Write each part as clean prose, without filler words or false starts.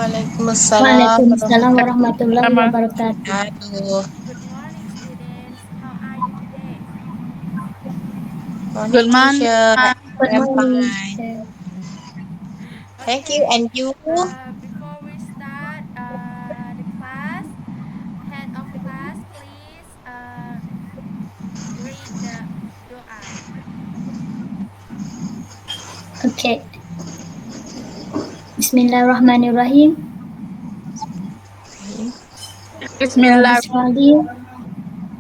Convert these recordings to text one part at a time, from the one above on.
Waalaikumsalam Waalaikumsalam warahmatullahi warahmatullahi wabarakatuh. wabarakatuh. Good morning, students. How are you today? Morning, Good morning. teacher. Good I'm morning, fine. teacher. Thank you. Okay. And you? Before we start the class, head of class, please read the doa. Okay. Bismillahirrahmanirrahim. Rabbi Bismillah. sholli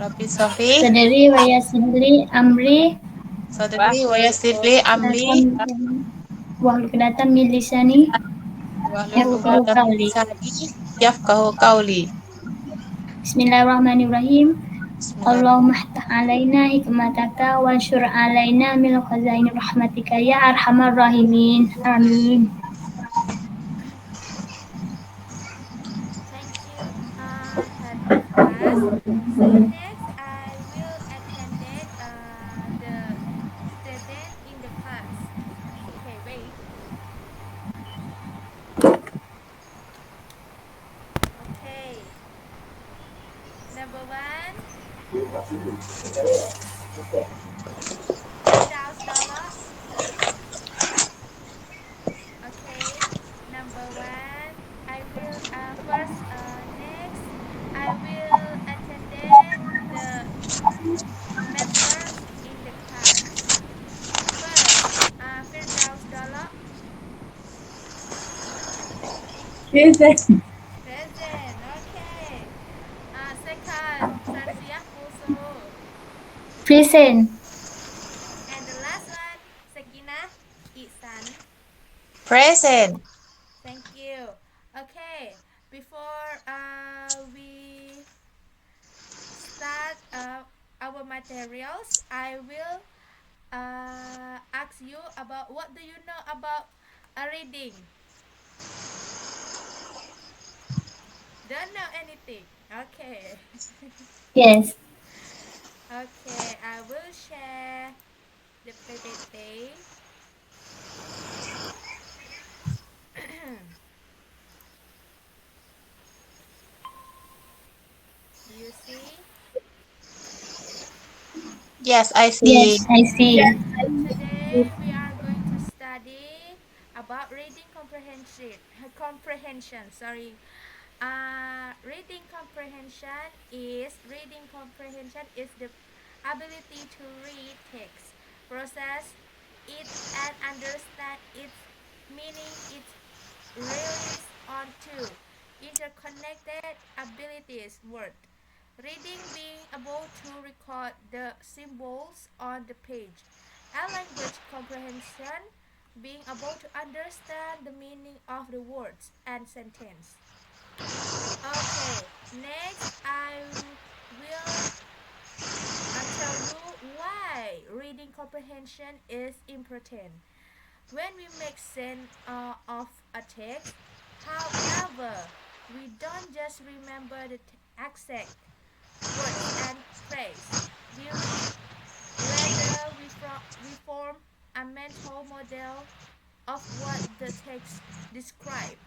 Rabbi Sofi, sadri wa yassirli amri Sadri, Wayasirli, Amri, datam wahlul datam min lisani Wahlul yafqahu Uqdatam min qawli. lisani, Yafqahu Qawli. Bismillahirrahmanirrahim. Allahumma Bismillahirrahmanirrahim. htah alaina hikmataka wa syur alaina min khazaini rahmatika ya arhamar rahimin. Amin. Thank you, head of class. So next, I will attend the student in the class. Okay, wait. Okay. Number one, $1,000. Okay. Number one, I will first next I will attend the members in the class. First, $1,000 Present. present. Okay. Second, Sarziah Pulsuhu. Present. And the last one, Sakina Iksan. Present. Thank you. Okay. Before we start our materials, I will ask you about what do you know about reading? Don't know anything. Okay. Yes. Okay, I will share the PPT. You see? Yes, I Yes, see. I see. Today we are going to study about reading comprehension. Comprehension. Sorry. Reading comprehension is the ability to read text, process it, and understand its meaning. It relies on two interconnected abilities: word reading, being able to record the symbols on the page, and language comprehension, being able to understand the meaning of the words and sentence. Okay, next I will tell you why reading comprehension is important when we make sense of a text. However, we don't just remember the exact words and phrase we read. Rather, we form a mental model of what the text describes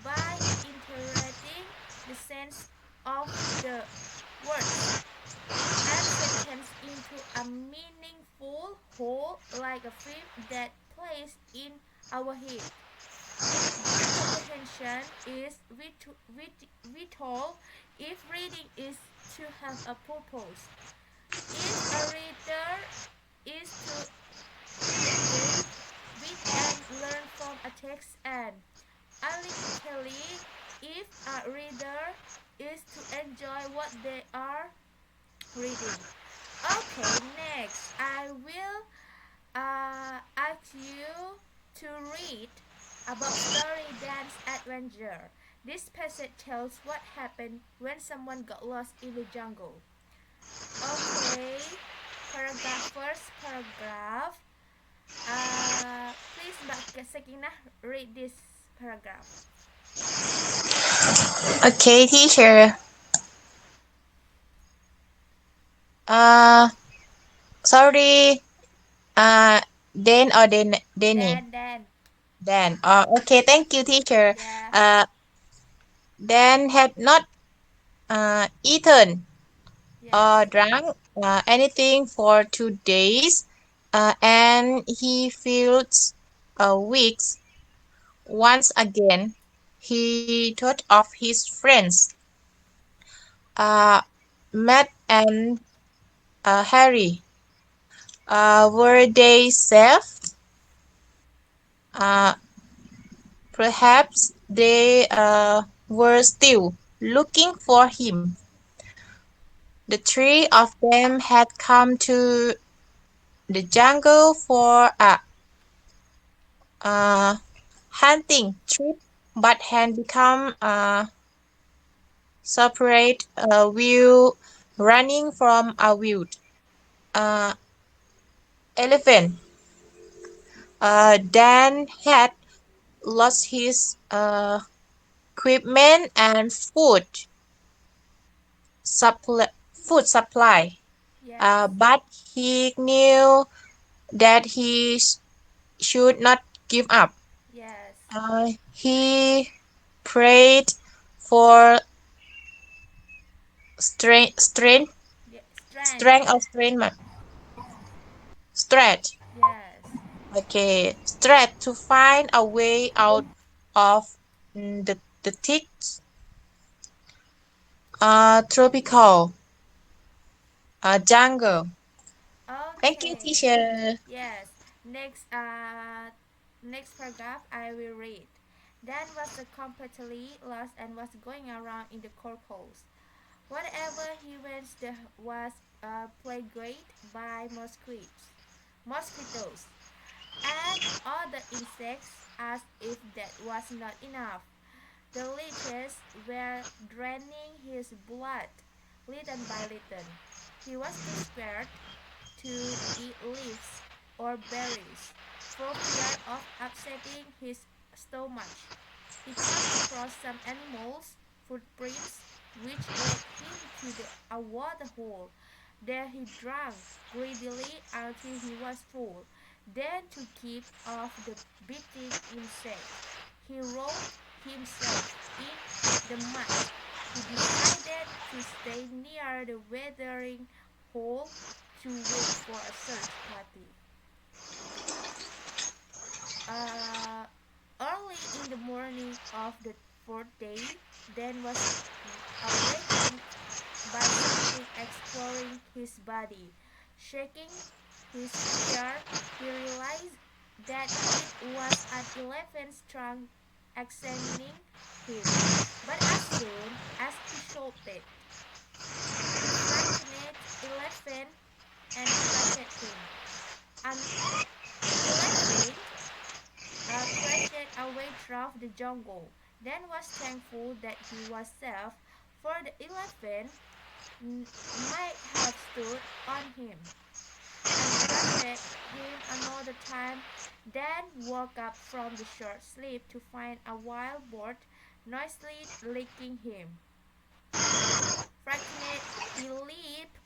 by integrating the sense of the words and sentence into a meaningful whole, like a film that plays in our head. This comprehension is vital if reading is to have a purpose. If a reader is to engage with and learn from a text, and analytically, if a reader is to enjoy what they are reading. Okay, next I will ask you to read about story dance adventure. This passage tells what happened when someone got lost in the jungle. Okay, first paragraph. Please Mbak Sakina read this paragraph. Okay, teacher. Uh, sorry. Den or Denny? Dan. Dan. Okay, thank you, teacher. Yeah. Uh, Dan had not eaten Yes. or drank anything for 2 days, and he feels weak. Once again, he thought of his friends, uh, Matt and Harry. Were they safe? Uh, Perhaps they were still looking for him. The three of them had come to the jungle for a uh, hunting trip, but had become separate while running from a wild uh, elephant. Dan had lost his equipment and food supply, Yes. but he knew that he should not give up. Yes. He prayed for strength, Yeah. Strength. strength or strength, strength. Yes. Okay, strength to find a way out of the thick tropical jungle. Thank you, Okay. teacher. Yes. Next paragraph I will read. Dan was completely lost and was going around in the courthouse. Whatever he went there was plagued by mosquitoes, and other insects. As if that was not enough, the leeches were draining his blood little by little. He was too scared to eat leaves or berries for fear of upsetting his stomach. He came across some animals' footprints which led him to a water hole. There he drank greedily until he was full. Then, to keep off the biting insects, he rolled himself in the mud. He decided to stay near the watering hole to wait for a search party. Uh, Early in the morning of the fourth day, Dan was awakened by something exploring his body. Shaking his fear, he realized that it was an elephant's trunk examining him. But as soon as he shouted, the frightened elephant and crushed him. An elephant crashed away through the jungle. Dan was thankful that he was safe, for the elephant might have stood on him and crushed him another time. Dan woke up from the short sleep to find a wild boar noisily licking him. Frightened, he leaped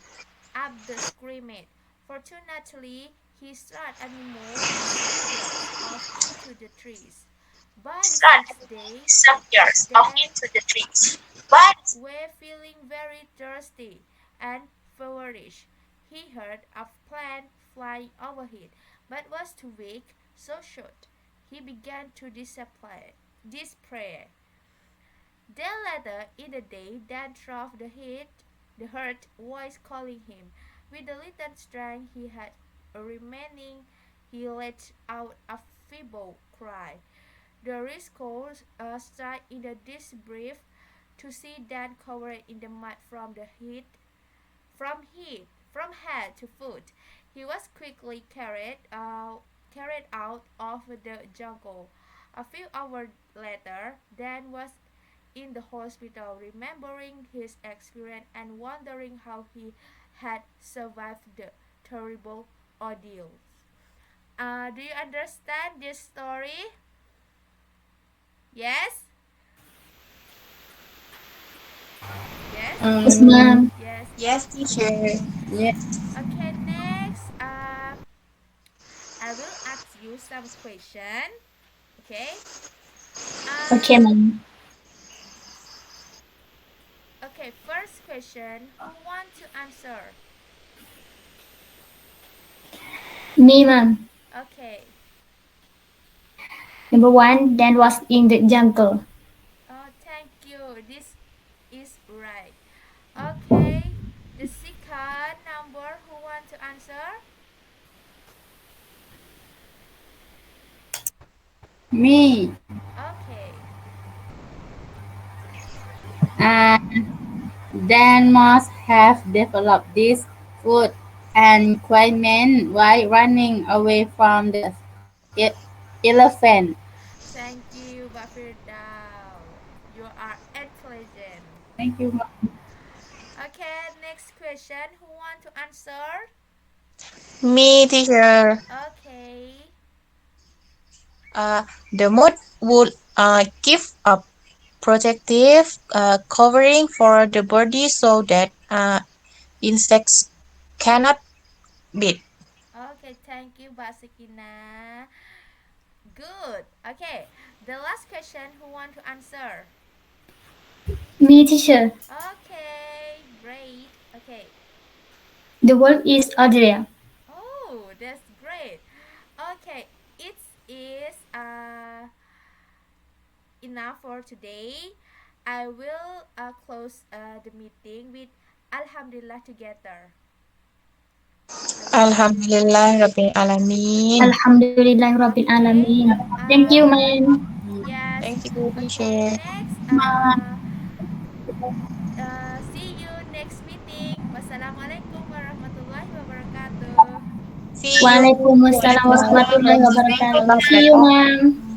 up the screamed. Fortunately, his sad animal disappeared off into the trees. By the sixth day, Dan were feeling very thirsty and feverish. He heard a plane flying overhead, but was too weak, so short. He began to despair. Then later in the day, Dan drove the hurt voice calling him. With the little strength he had remaining, he let out a feeble cry. The rascal struck in the disbelief to see Dan covered in the mud from head to foot. He was quickly carried out of the jungle. A few hours later, Dan was in the hospital, remembering his experience and wondering how he had survived the terrible ordeal. Do you understand this story? Yes? Yes? Yes, Um, ma'am. Yes, Yes, okay. teacher. yeah. Okay, next, I will ask you some question. Okay? Okay, Uh, ma'am. question. Who want to answer? Me, ma'am. Okay. Number one, Dan was in the jungle. Oh, thank you. This is right. Okay. The second number. Who want to answer? Me. Okay. Dan must have developed this food and equipment while running away from the e- elephant. Thank you, Bafirdal. You are intelligent. Thank you. Okay, next question. Who want to answer? Me, teacher. Okay. Uh, the mood would give a protective covering for the body so that insects cannot bite. Okay, thank you, Basikina. Good. Okay, the last question. Who want to answer? Me, teacher. Okay, great. Okay. The word is Adria. Oh, that's great. Okay, it is enough for today. I will close the meeting with Alhamdulillah together. Okay. Alhamdulillah Rabbil Alamin. Okay. Alhamdulillahirrabbilalamin. Thank you, Uh, ma'am. yes. Thank you, Okay. teacher. Next. See you next meeting. Wassalamualaikum warahmatullahi wabarakatuh. See you. Waalaikumsalam Waalaikumsalam warahmatullahi warahmatullahi wabarakatuh. See you, wabarakatuh. ma'am.